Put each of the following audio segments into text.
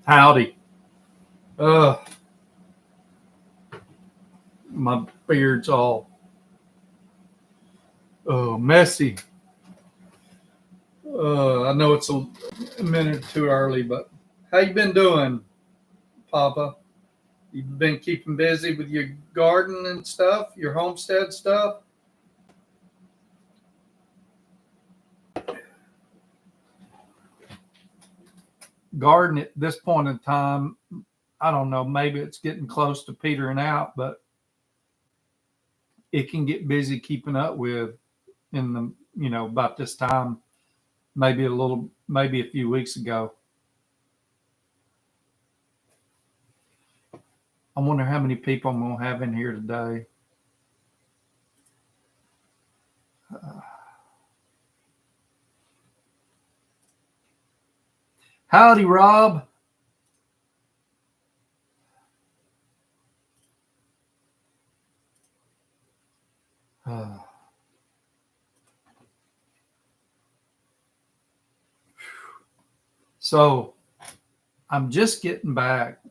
Howdy. Uh, my beard's all messy. I know it's a minute too early, but how you been doing, Papa? You been keeping busy with your garden and stuff, your homestead stuff? Garden at this point in time, I don't know, maybe it's getting close to petering out, but it can get busy keeping up with in the, about this time, maybe a few weeks ago. I wonder how many people I'm going to have in here today. Howdy, Rob. So I'm just getting back,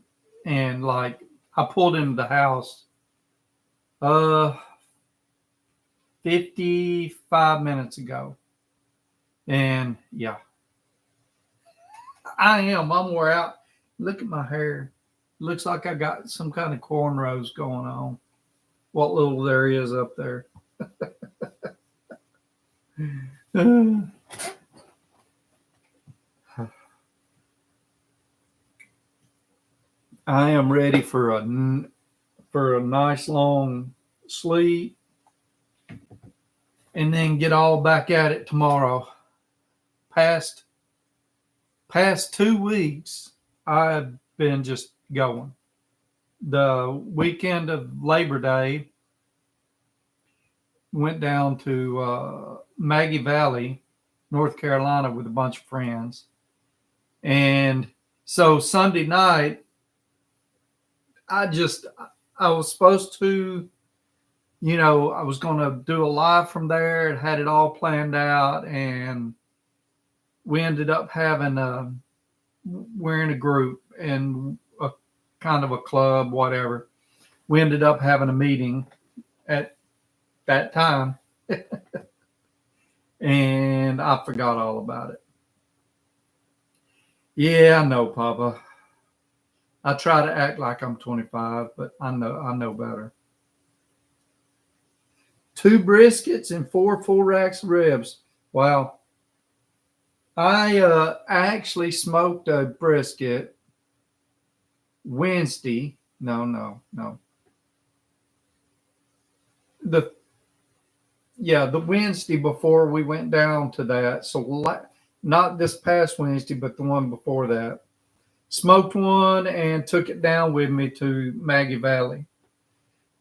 and like I pulled into the house uh 55 minutes ago. And yeah, I'm wore out. Look at my hair. Looks like I got some kind of cornrows going on. What little there is up there. I am ready for a nice long sleep and then get all back at it tomorrow. Past 2 weeks, I've been just going. The weekend of Labor Day, went down to Maggie Valley, North Carolina, with a bunch of friends. And so Sunday night, I was supposed to, I was going to do a live from there and had it all planned out. And we ended up we're in a group and a kind of a club, whatever. We ended up having a meeting at that time. And I forgot all about it. Yeah, I know, Papa. I try to act like I'm 25, but I know better. 2 briskets and 4 full racks of ribs. Wow. I actually smoked a brisket Wednesday. No. The Wednesday before we went down to that. So not this past Wednesday, but the one before that. Smoked one and took it down with me to Maggie Valley.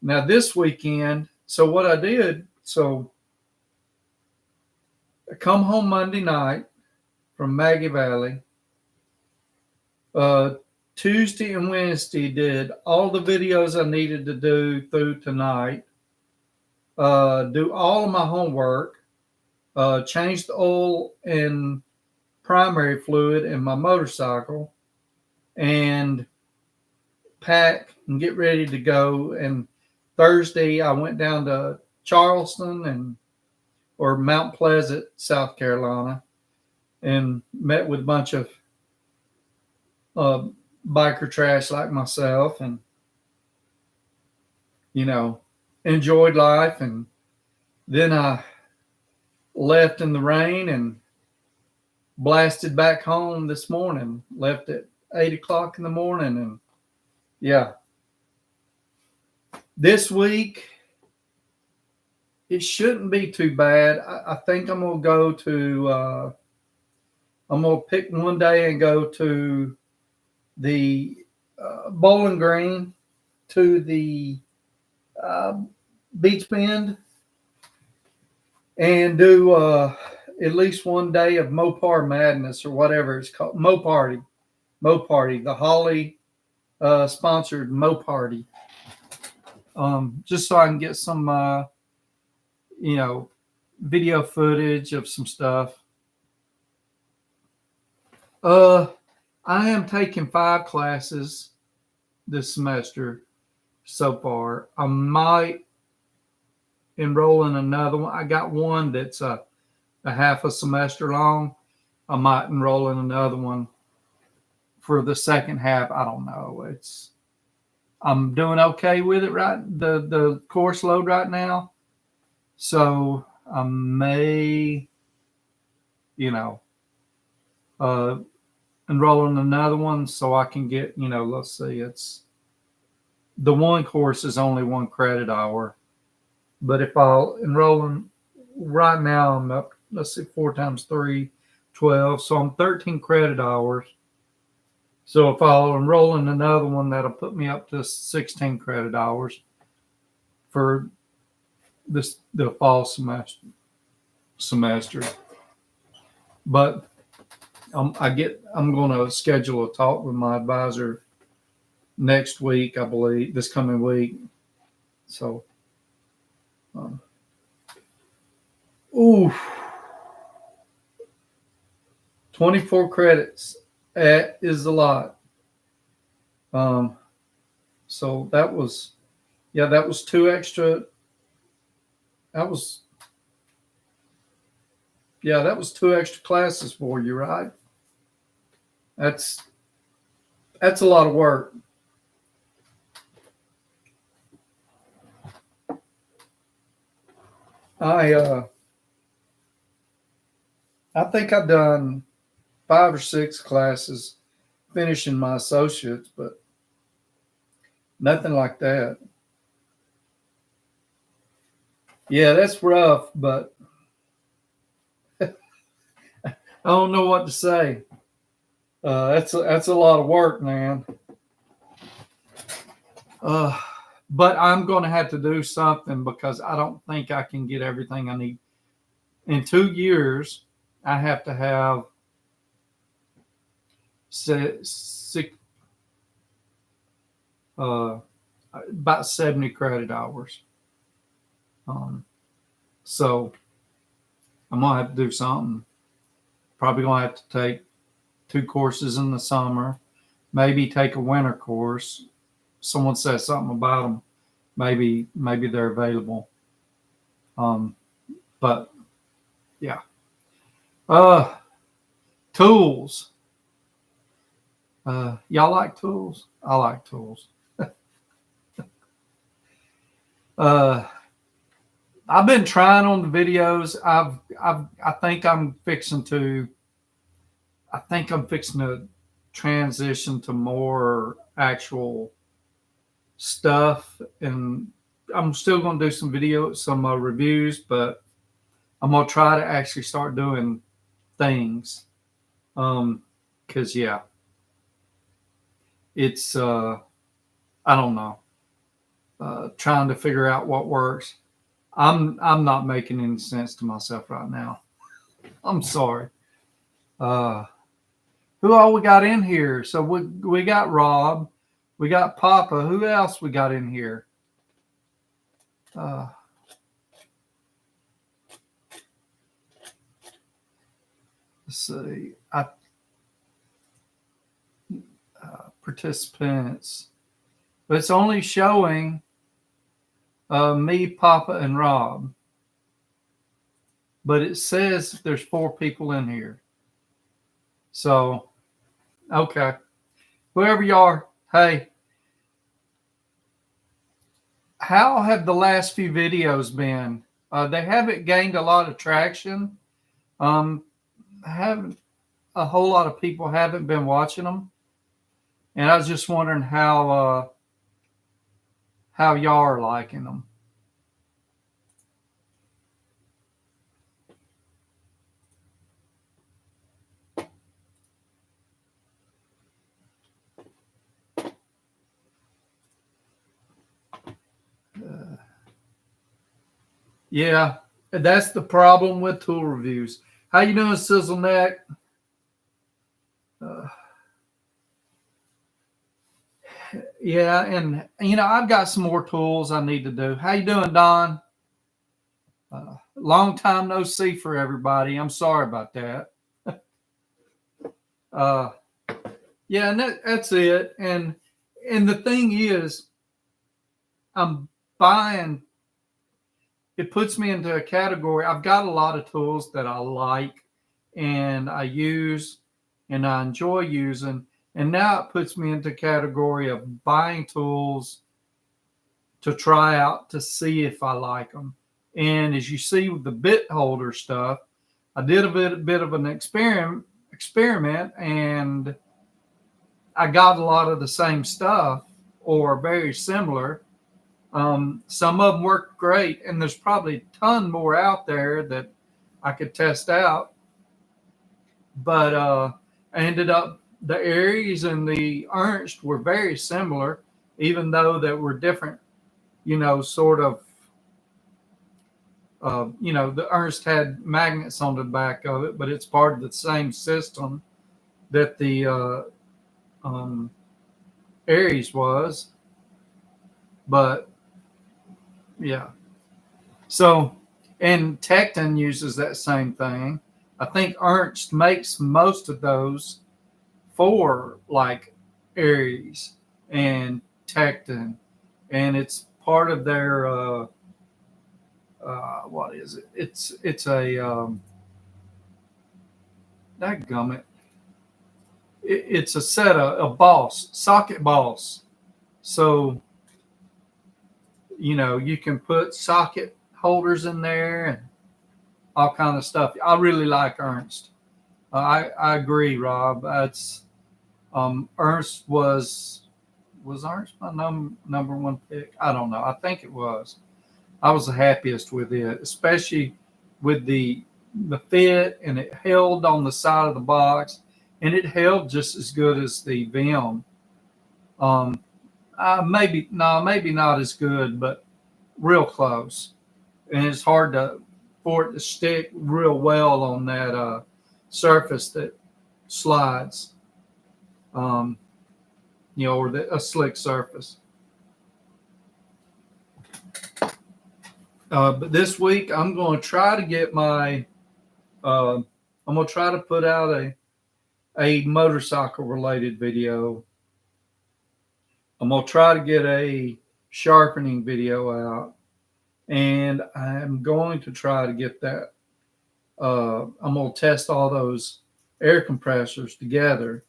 Now this weekend, so what I did, I come home Monday night from Maggie Valley. Tuesday and Wednesday did all the videos I needed to do through tonight. Do all of my homework. Change the oil and primary fluid in my motorcycle, and pack and get ready to go. And Thursday I went down to Charleston or Mount Pleasant, South Carolina, and met with a bunch of biker trash like myself, and enjoyed life. And then I left in the rain and blasted back home this morning. Left at 8 o'clock in the morning, and yeah. This week it shouldn't be too bad. I think I'm gonna go to. I'm gonna pick one day and go to the Bowling Green, to the Beach Bend, and do at least one day of Mopar Madness or whatever it's called. Mo Party, the Holly sponsored Mo Party. Just so I can get some, video footage of some stuff. I I am taking 5 classes this semester so far. I might enroll in another one. I got one that's a half a semester long. I might enroll in another one for the second half. I don't know. I'm doing okay with it the course load right now. So I may, you know, uh, enroll in another one so I can get, let's see, it's the one course is only 1 credit hour. But if I'll enroll in right now, I'm up, let's see, 4 times 3, 12. So I'm 13 credit hours. So if I'll enroll in another one, that'll put me up to 16 credit hours for the fall semester. But I'm going to schedule a talk with my advisor next week, I believe, this coming week. So, 24 credits. That is a lot. So that was 2 extra. That was 2 extra classes for you, right? That's a lot of work. I think I've done 5 or 6 classes finishing my associates, but nothing like that. Yeah, that's rough, but I don't know what to say. That's a lot of work, man. But I'm going to have to do something because I don't think I can get everything I need. In 2 years, I have to have about 70 credit hours. So I'm going to have to do something. Probably going to have to take 2 courses in the summer, maybe take a winter course. Someone says something about them. Maybe they're available. But yeah. Tools. Y'all like tools? I like tools. I've been trying on the videos. I think I'm fixing to transition to more actual stuff, and I'm still going to do some reviews, but I'm going to try to actually start doing things. Cause it's, I don't know, trying to figure out what works. I'm not making any sense to myself right now. I'm sorry. Who all we got in here? So we got Rob, we got Papa. Who else we got in here? Let's see. Participants, but it's only showing me, Papa, and Rob. But it says there's 4 people in here. So, okay. Whoever you are, hey. How have the last few videos been? They haven't gained a lot of traction. Haven't a whole lot of people haven't been watching them. And I was just wondering how y'all are liking them. Yeah, that's the problem with tool reviews. How you doing, Sizzle Neck? Yeah, and I've got some more tools I need to do. How you doing, Don? Long time no see for everybody. I'm sorry about that. Yeah, and that's it. And the thing is, I'm buying. It puts me into a category. I've got a lot of tools that I like and I use and I enjoy using. And now it puts me into a category of buying tools to try out to see if I like them. And as you see with the bit holder stuff, I did a bit of an experiment, and I got a lot of the same stuff or very similar. Some of them work great, and there's probably a ton more out there that I could test out. But I ended up, the Aries and the Ernst were very similar, even though they were different, sort of. The Ernst had magnets on the back of it, but it's part of the same system that the um, Aries was. But yeah. So, and Tekton uses that same thing. I think Ernst makes most of those for like Aries and Tekton, and it's part of their what is it? It's a that gummit. It's a set of a boss socket boss. So you can put socket holders in there and all kind of stuff. I really like Ernst. I agree, Rob. That's Ernst was Ernst my number one pick. I don't know. I think it was. I was the happiest with it, especially with the fit, and it held on the side of the box, and it held just as good as the Vim. Um, maybe not as good, but real close. And it's hard for it to stick real well on that surface that slides, um, or a slick surface. But this week I'm going to try to get my. I'm going to try to put out a motorcycle related video. I'm going to try to get a sharpening video out, and I'm going to try to get that. I'm going to test all those air compressors together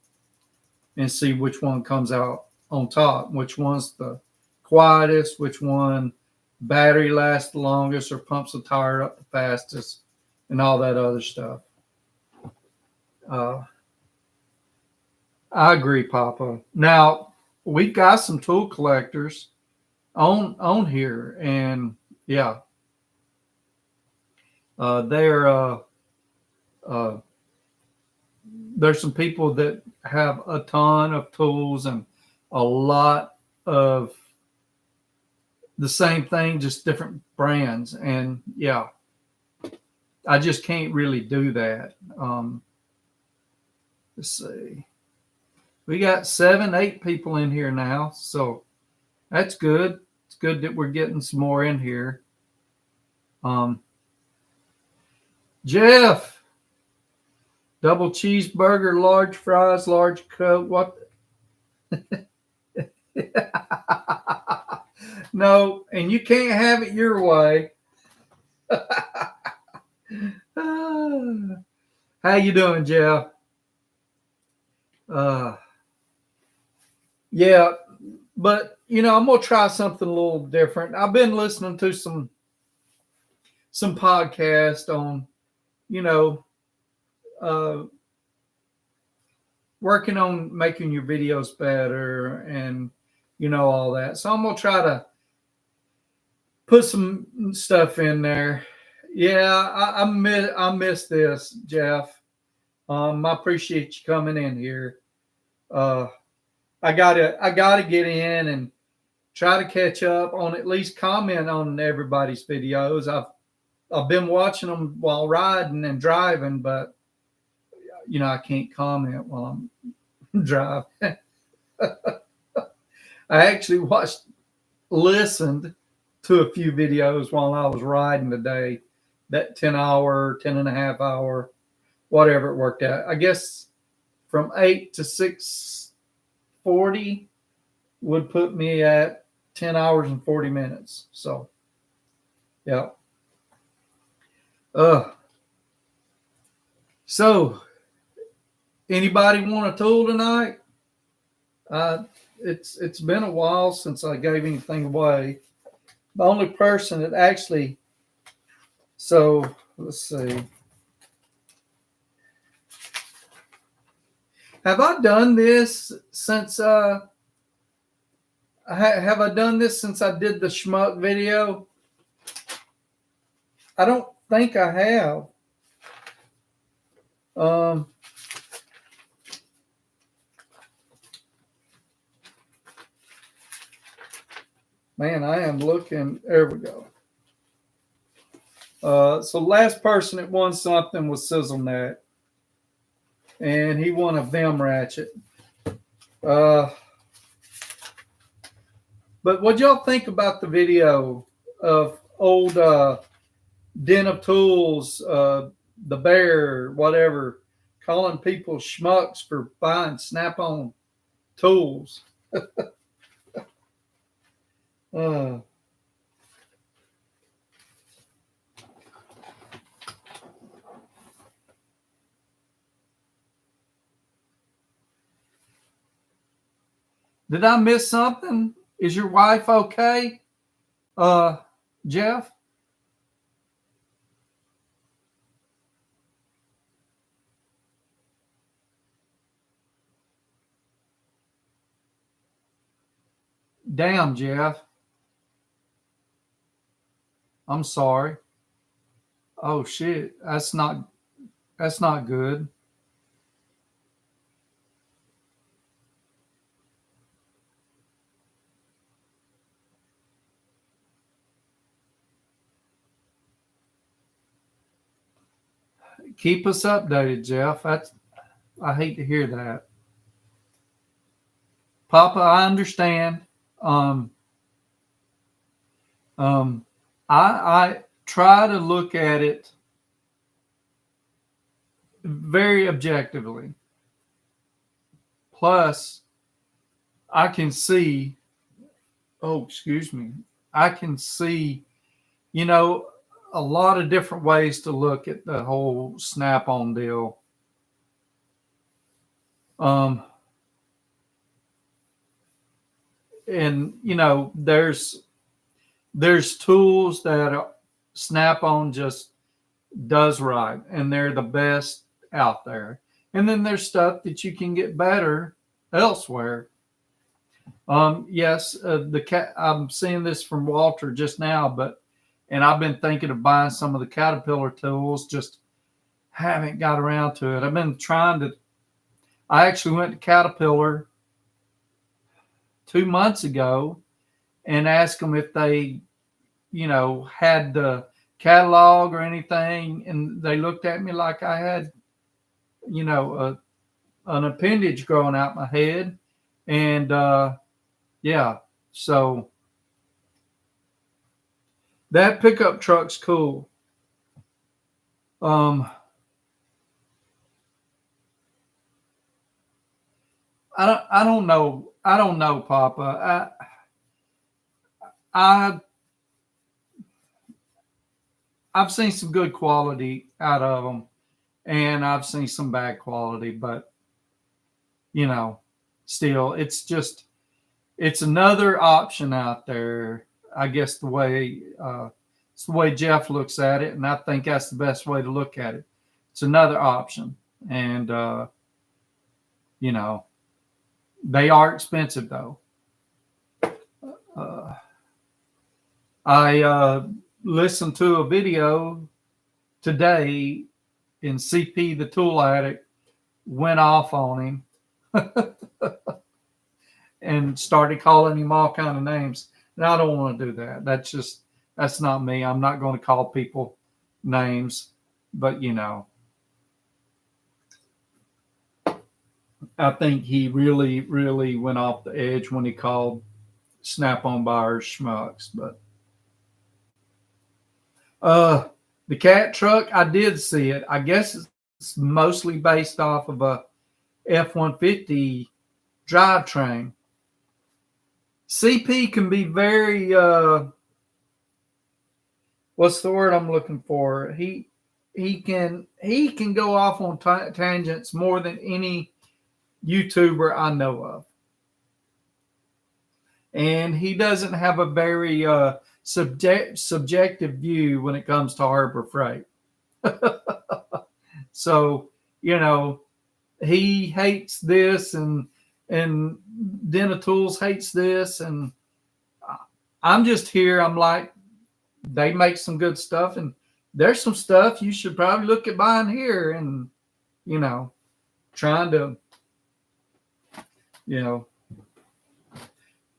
and see which one comes out on top, which one's the quietest, which one battery lasts the longest or pumps the tire up the fastest, and all that other stuff. Uh, I agree, Papa. Now we've got some tool collectors on here, and yeah, they're uh, there's some people that have a ton of tools and a lot of the same thing, just different brands. And yeah, I just can't really do that. Let's see. We got 7, 8 people in here now. So that's good. It's good that we're getting some more in here. Jeff, double cheeseburger, large fries, large Coke. What? No, and you can't have it your way. How you doing, Jeff? Yeah, but I'm gonna try something a little different. I've been listening to some podcast on, uh, working on making your videos better and all that. So I'm gonna try to put some stuff in there. Yeah, I miss this, Jeff. I appreciate you coming in here. I gotta get in and try to catch up on, at least comment on everybody's videos. I've been watching them while riding and driving, but I can't comment while I'm driving. I actually listened to a few videos while I was riding today. That 10 and a half hour, whatever it worked out. I guess from 8 to 6 40 would put me at 10 hours and 40 minutes. So, yeah. So anybody want a tool tonight? It's been a while since I gave anything away. The only person that actually, so let's see. Have I done this since have I done this since I did the schmuck video? I don't think I have. Man, I am looking. There we go. So last person that won something was SizzleNet, and he won a Vim ratchet. But what y'all think about the video of old Den of Tools, the Bear, whatever, calling people schmucks for buying Snap-on tools? Did I miss something? Is your wife okay? Jeff? Damn, Jeff. I'm sorry. Oh shit. That's not good. Keep us updated, Jeff. I hate to hear that. Papa, I understand. I try to look at it very objectively. Plus, I can see, I can see, a lot of different ways to look at the whole Snap-on deal. And there's tools that Snap-on just does right, and they're the best out there. And then there's stuff that you can get better elsewhere. Yes, I'm seeing this from Walter just now, and I've been thinking of buying some of the Caterpillar tools, just haven't got around to it. I've been trying to. I actually went to Caterpillar 2 months ago and asked them if they, had the catalog or anything, and they looked at me like I had, an appendage growing out my head, and yeah, so that pickup truck's cool. I don't know. I don't know, Papa. I've seen some good quality out of them, and I've seen some bad quality, but still, it's another option out there. I guess it's the way Jeff looks at it, and I think that's the best way to look at it. It's another option, and they are expensive though. I listened to a video today, and CP the Tool Addict went off on him and started calling him all kind of names. And I don't want to do that. That's not me. I'm not going to call people names, but I think he really, really went off the edge when he called Snap-on buyers schmucks. But the cat truck, I did see it. I guess it's mostly based off of a F-150 drivetrain. CP can be very, what's the word I'm looking for? He can go off on tangents more than any YouTuber I know of. And he doesn't have a very subjective view when it comes to Harbor Freight. So, he hates this, and Denatools hates this, and I'm just here. I'm like, they make some good stuff, and there's some stuff you should probably look at buying here, and trying to,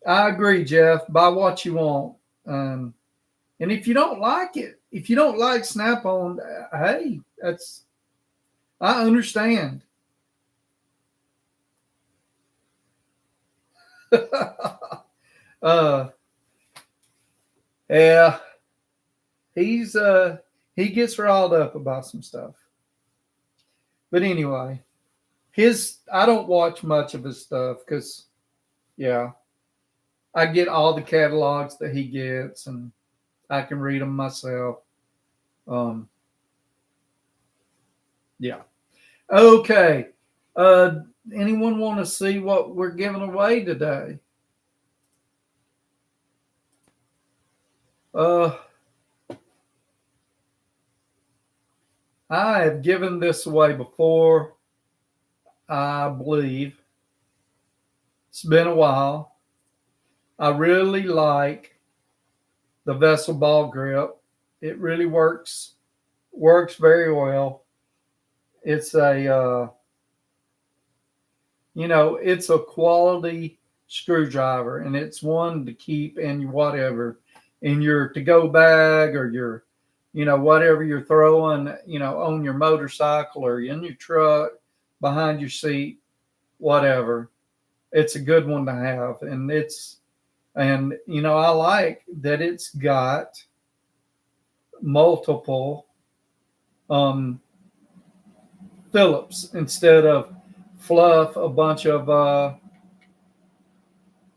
I agree, Jeff. Buy what you want, and if you don't like it, if you don't like Snap-on, hey, I understand. Yeah, he gets riled up about some stuff. But anyway, I don't watch much of his stuff because, I get all the catalogs that he gets, and I can read them myself. Yeah. Okay. Anyone want to see what we're giving away today? I have given this away before, I believe. It's been a while. I really like the Vessel ball grip. It really works very well. It's it's a quality screwdriver, and it's one to keep in whatever, in your to-go bag, or your, whatever you're throwing, on your motorcycle or in your truck, behind your seat, whatever. It's a good one to have. And I like that it's got multiple Phillips instead of fluff a bunch of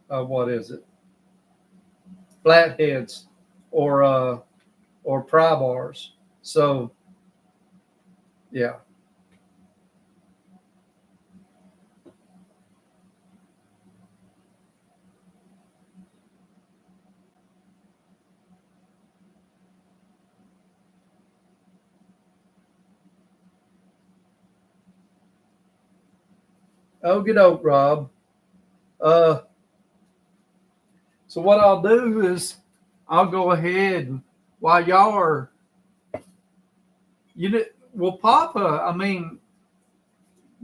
what is it? Flatheads or pry bars. So yeah. Oh, good old Rob. So what I'll do is I'll go ahead, and while y'all are, well, Papa, I mean,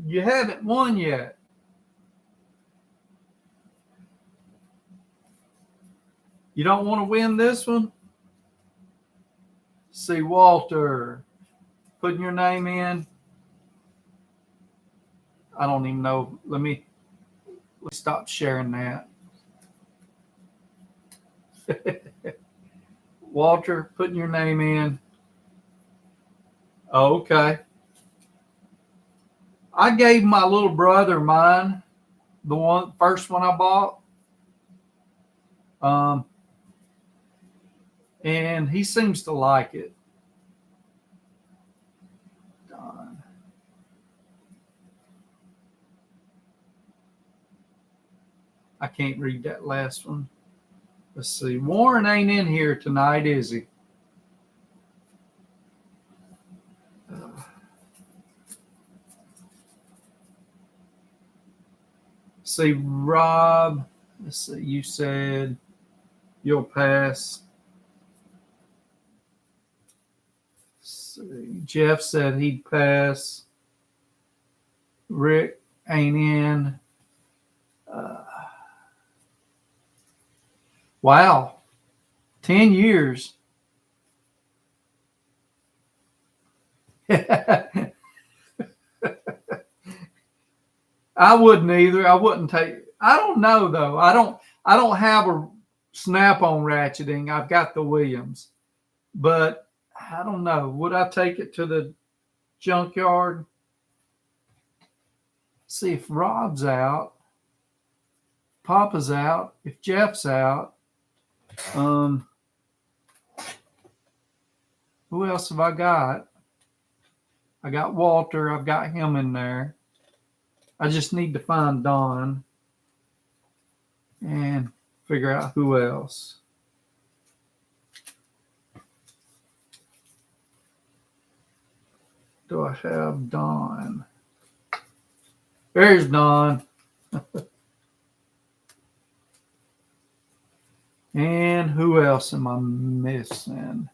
you haven't won yet. You don't want to win this one? See, Walter, putting your name in. I don't even know. Let's stop sharing that. Walter, putting your name in. Oh, okay. I gave my little brother mine, the first one I bought. And he seems to like it. I can't read that last one. Let's see. Warren ain't in here tonight, is he? See, Rob, let's see. You said you'll pass. See, Jeff said he'd pass. Rick ain't in. Wow. 10 years. I wouldn't either. I wouldn't take. I don't know though. I don't have a Snap-on ratcheting. I've got the Williams, but I don't know. Would I take it to the junkyard? See if Rob's out. Papa's out, if Jeff's out, who else have I got? I got Walter. I've got him in there. I just need to find Don and figure out who else. Do I have Don? There's Don. And who else am I missing?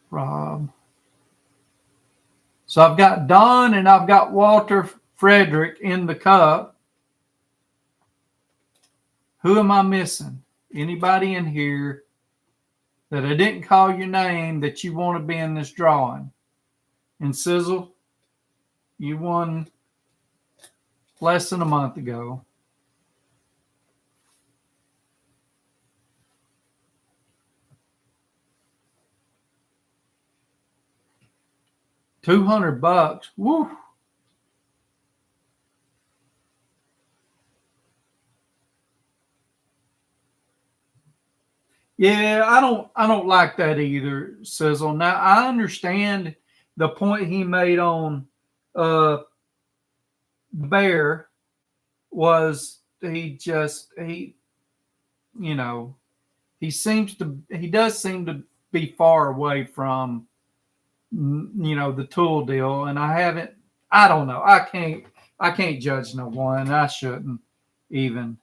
Rob. So I've got Don and I've got Walter Frederick in the cup. Who am I missing? Anybody in here that I didn't call your name that you want to be in this drawing? And Sizzle, you won less than a month ago. $200. Woo. Yeah, I don't like that either, Sizzle. Now I understand the point he made on Bear was he does seem to be far away from the tool deal, and I don't know. I can't judge no one. I shouldn't even.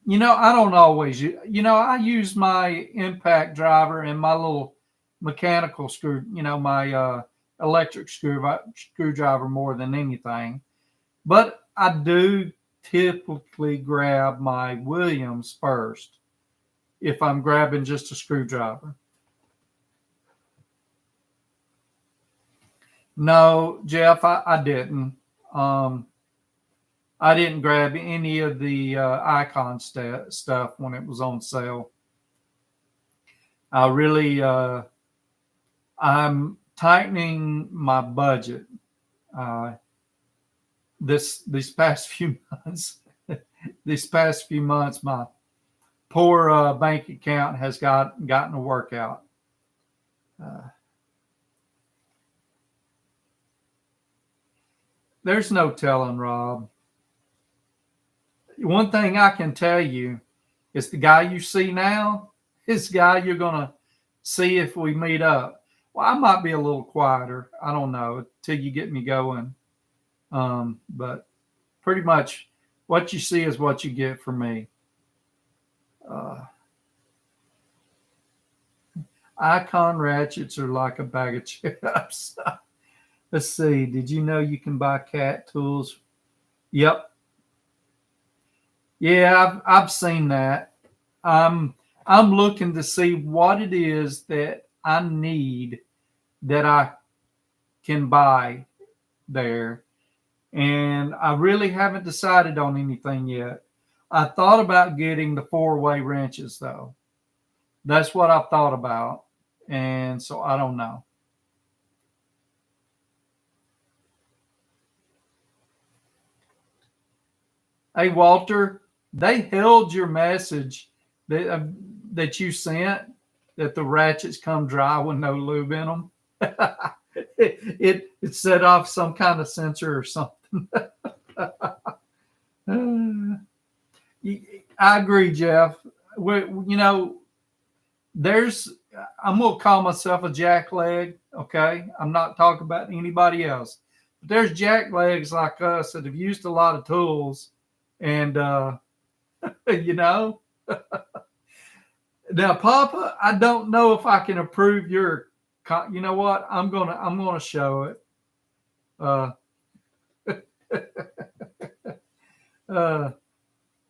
I don't always. I use my impact driver and my little mechanical screw. My electric screwdriver more than anything. But I do typically grab my Williams first if I'm grabbing just a screwdriver. No, Jeff, I didn't. I didn't grab any of the Icon stuff when it was on sale. I really, I'm tightening my budget these past few months. These past few months, my poor bank account has gotten a workout. There's no telling, Rob. One thing I can tell you is the guy you see now is the guy you're going to see if we meet up. Well, I might be a little quieter. I don't know till you get me going. But pretty much what you see is what you get from me. Icon ratchets are like a bag of chips. Let's see. Did you know you can buy cat tools? Yep. Yeah, I've seen that. I'm looking to see what it is that I need that I can buy there. And I really haven't decided on anything yet. I thought about getting the 4-way wrenches, though. That's what I've thought about. And so I don't know. Hey, Walter, they held your message that you sent that the ratchets come dry with no lube in them. It set off some kind of sensor or something. I agree, Jeff. I'm going to call myself a jackleg, okay? I'm not talking about anybody else. But there's jacklegs like us that have used a lot of tools and, now, Papa, I don't know if I can approve your, you know what? I'm going to show it.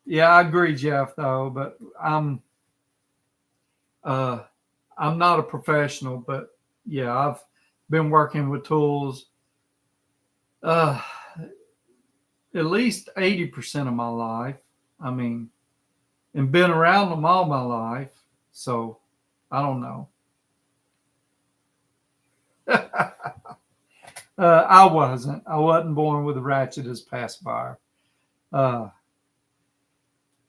Yeah, I agree, Jeff, though, but I'm not a professional, but yeah, I've been working with tools at least 80% of my life. I mean, and been around them all my life. So I don't know. I wasn't. I wasn't born with a ratchet as pacifier.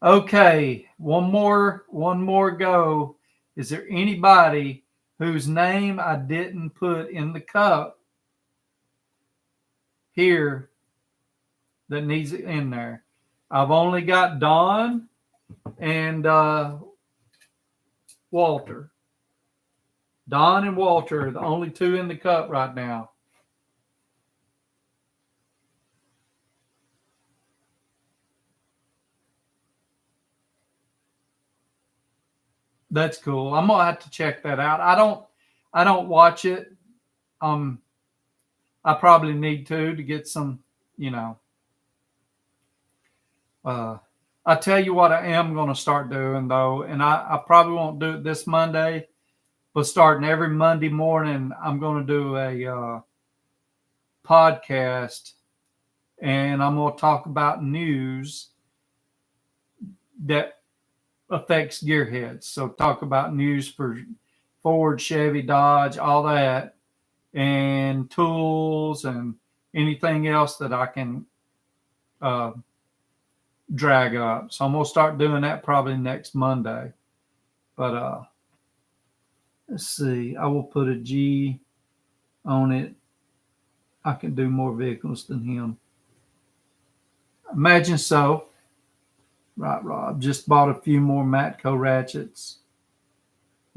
Okay, one more go. Is there anybody whose name I didn't put in the cup here that needs it in there? I've only got Don and Walter. Don and Walter are the only two in the cup right now. That's cool. I'm gonna have to check that out. I don't watch it. I probably need to get some, you know. I tell you what I am gonna start doing though, and I probably won't do it this Monday, but starting every Monday morning, I'm gonna do a podcast, and I'm gonna talk about news that affects gearheads. So talk about news for Ford, Chevy, Dodge, all that, and tools and anything else that I can drag up. So I'm gonna start doing that probably next Monday. But let's see. I will put a G on it. I can do more vehicles than him. Imagine so. Right, Rob. Just bought a few more Matco ratchets.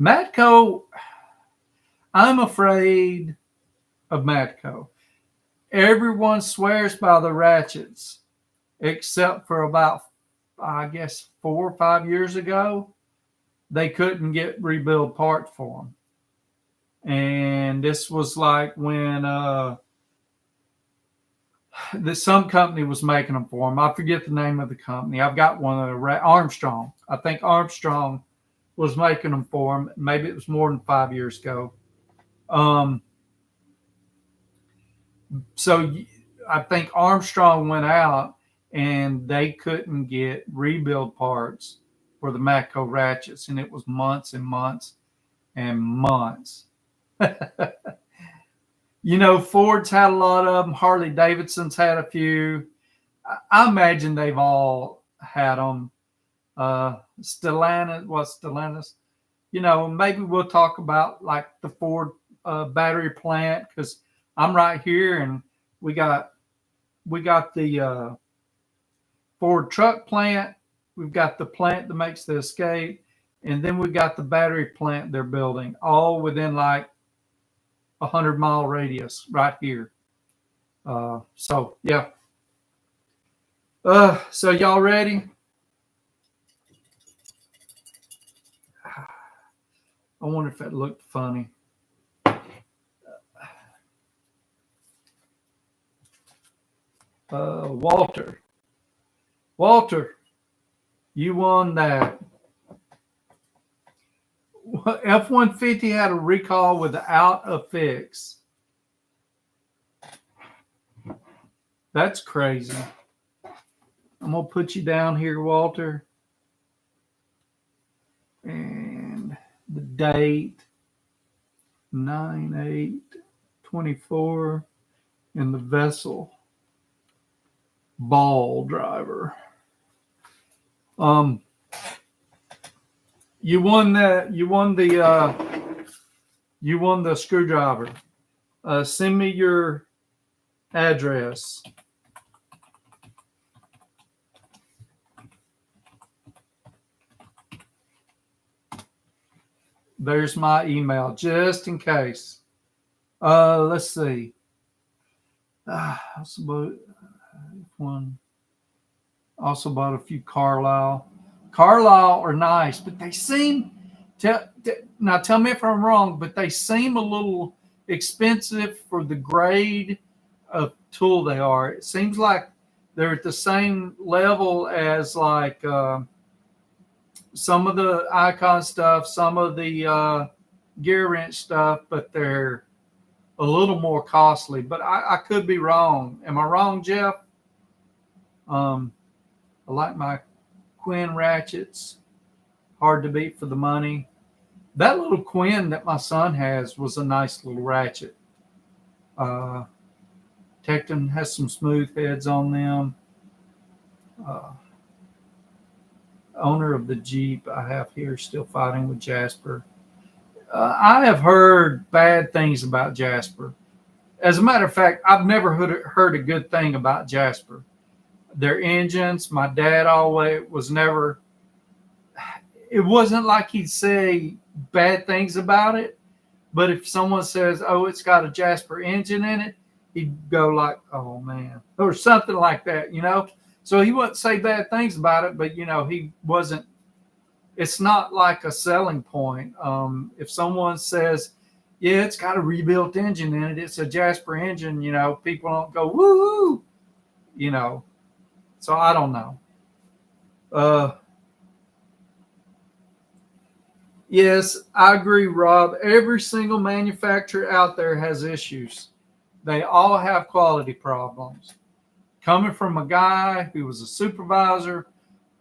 Matco, I'm afraid of Matco. Everyone swears by the ratchets, except for about, I guess, 4 or 5 years ago, they couldn't get rebuild parts for them. And this was like when some company was making them for them. I forget the name of the company. I've got one of the Armstrong. I think Armstrong was making them for them. Maybe it was more than 5 years ago. So I think Armstrong went out and they couldn't get rebuild parts for the Matco ratchets, and it was months and months and months. You know, Ford's had a lot of them. Harley Davidson's had a few. I imagine they've all had them. Stellantis? You know, maybe we'll talk about like the Ford battery plant, because I'm right here, and we got the Ford truck plant. We've got the plant that makes the Escape, and then we got the battery plant they're building, all within like 100-mile radius right here. So yeah. So y'all ready? I wonder if that looked funny. Walter, you won that. F-150 had a recall without a fix. That's crazy. I'm going to put you down here, Walter. And the date, 9/8/24, and the vessel, ball driver. You won that. You won the screwdriver. Send me your address. There's my email, just in case. Let's see. Also bought a few Carlisle. Carlisle are nice, but they seem now tell me if I'm wrong, but they seem a little expensive for the grade of tool they are. It seems like they're at the same level as like some of the Icon stuff, some of the gear wrench stuff, but they're a little more costly. But I could be wrong. Am I wrong, Jeff? I like my Quinn ratchets. Hard to beat for the money. That little Quinn that my son has was a nice little ratchet. Tecton has some smooth heads on them. Owner of the Jeep I have here still fighting with Jasper. I have heard bad things about Jasper. As a matter of fact, I've never heard a good thing about Jasper. Their engines, my dad always was never, it wasn't like he'd say bad things about it, but if someone says, oh, it's got a Jasper engine in it, he'd go like, oh man, or something like that, you know? So he wouldn't say bad things about it, but you know, he wasn't, it's not like a selling point. If someone says, yeah, it's got a rebuilt engine in it, it's a Jasper engine, you know, people don't go, woo, you know. So I don't know. Yes, I agree, Rob. Every single manufacturer out there has issues. They all have quality problems. Coming from a guy who was a supervisor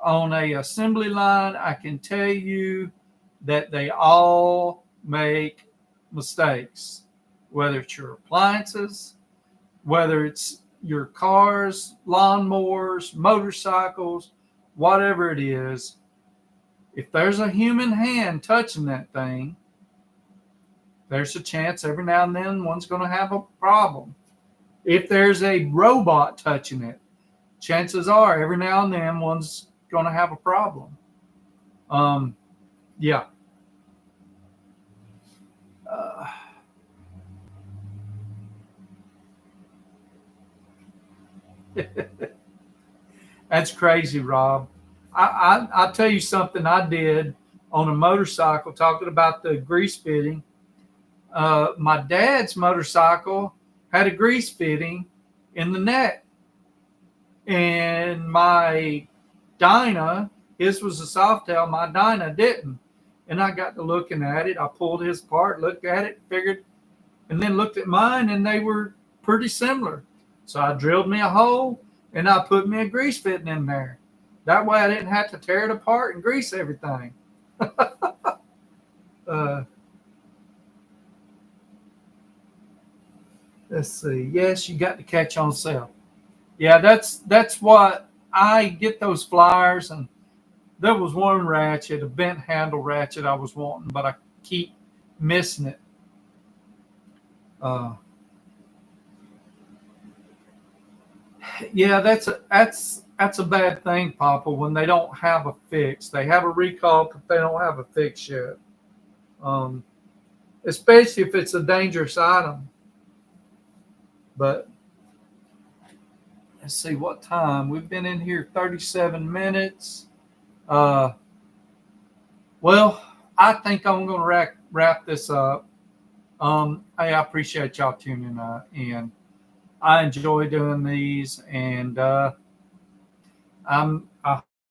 on a assembly line, I can tell you that they all make mistakes, whether it's your appliances, whether it's your cars, lawnmowers, motorcycles, whatever it is. If there's a human hand touching that thing, there's a chance every now and then one's going to have a problem. If there's a robot touching it, chances are every now and then one's going to have a problem. Yeah. That's crazy, Rob. I'll tell you something I did on a motorcycle, talking about the grease fitting. My dad's motorcycle had a grease fitting in the neck. And my Dyna, his was a Softail, my Dyna didn't. And I got to looking at it. I pulled his apart, looked at it, figured, and then looked at mine, and they were pretty similar. So I drilled me a hole, and I put me a grease fitting in there. That way I didn't have to tear it apart and grease everything. Let's see. Yes, you got to catch on sale. Yeah, that's what I get those flyers, and there was one ratchet, a bent handle ratchet I was wanting, but I keep missing it. Uh, yeah, that's a bad thing, Papa. When they don't have a fix, they have a recall, but they don't have a fix yet. Um, Especially if it's a dangerous item. But let's see what time we've been in here. 37 minutes. Well, I think I'm going to wrap this up. I appreciate y'all tuning in. I enjoy doing these, and I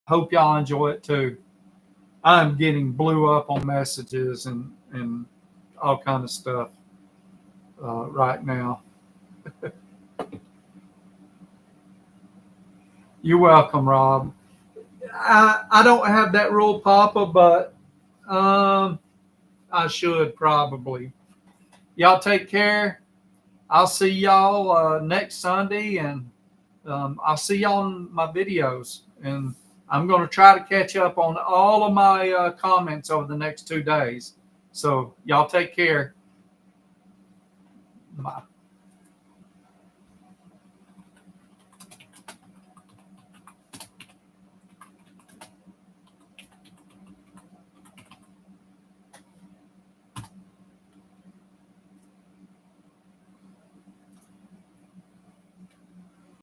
hope y'all enjoy it too. I'm getting blew up on messages and all kind of stuff right now. You're welcome, Rob. I don't have that rule, Papa, but I should probably. Y'all take care. I'll see y'all next Sunday, and I'll see y'all on my videos. And I'm going to try to catch up on all of my comments over the next 2 days. So y'all take care. Bye.